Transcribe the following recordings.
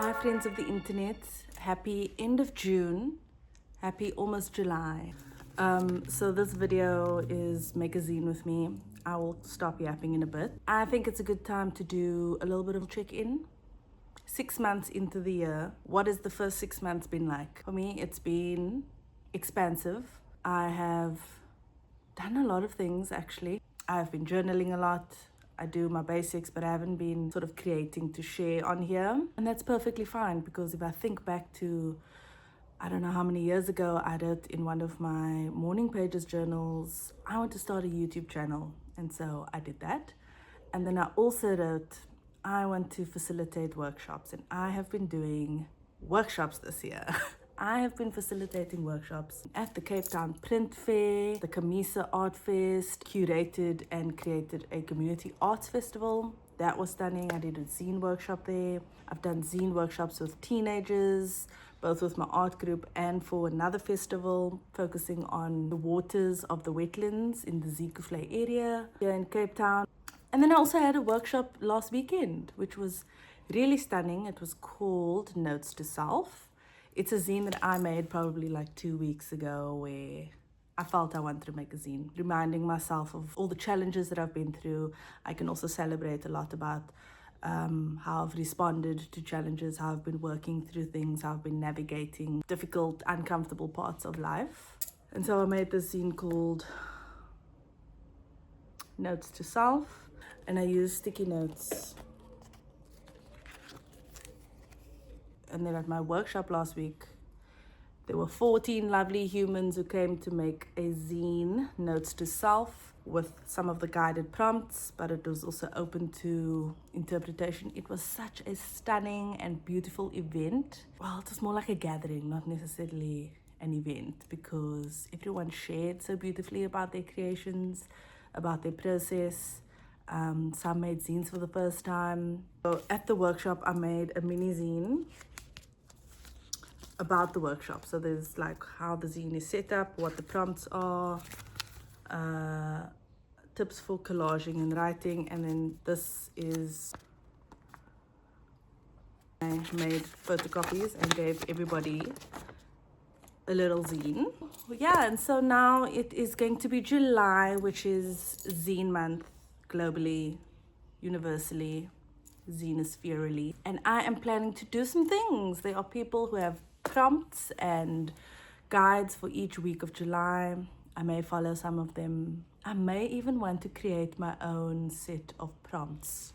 Hi friends of the internet, happy end of June, happy almost July. So this video is make a zine with me. I will stop yapping in a bit. I think it's a good time to do a little bit of check-in. 6 months into the year, what has the first 6 months been like? For me, it's been expansive. I have done a lot of things actually. I've been journaling a lot. I do my basics, but I haven't been sort of creating to share on here. And that's perfectly fine, because if I think back to, I don't know how many years ago, I did in one of my morning pages journals, I want to start a YouTube channel. And so I did that. And then I also wrote, I want to facilitate workshops. And I have been doing workshops this year. I have been facilitating workshops at the Cape Town Print Fair, the Camisa Art Fest, curated and created a community arts festival. That was stunning. I did a zine workshop there. I've done zine workshops with teenagers, both with my art group and for another festival, focusing on the waters of the wetlands in the Zeekoevlei area here in Cape Town. And then I also had a workshop last weekend, which was really stunning. It was called Notes to Self. It's a zine that I made probably like 2 weeks ago, where I felt I wanted to make a zine, reminding myself of all the challenges that I've been through. I can also celebrate a lot about how I've responded to challenges, how I've been working through things, how I've been navigating difficult, uncomfortable parts of life. And so I made this zine called Notes to Self, and I used sticky notes. And then at my workshop last week, there were 14 lovely humans who came to make a zine, Notes to Self, with some of the guided prompts, but it was also open to interpretation. It was such a stunning and beautiful event. Well, it was more like a gathering, not necessarily an event, because everyone shared so beautifully about their creations, about their process. Some made zines for the first time. So at the workshop, I made a mini zine about the workshop. So there's like how the zine is set up, what the prompts are, tips for collaging and writing, and then this is, I made photocopies and gave everybody a little zine. Yeah, and so now it is going to be July, which is zine month globally, universally, zine-spherally. And I am planning to do some things. There are people who have prompts and guides for each week of July. I may follow some of them. I may even want to create my own set of prompts.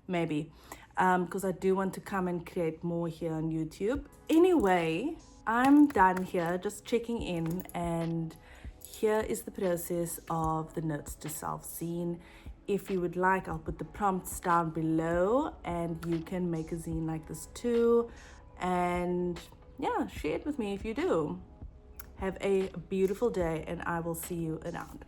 Maybe. Because I do want to come and create more here on YouTube. Anyway, I'm done here, just checking in, and here is the process of the Notes to Self zine. If you would like, I'll put the prompts down below, and you can make a zine like this too. And yeah, share it with me if you do. Have a beautiful day, and I will see you around.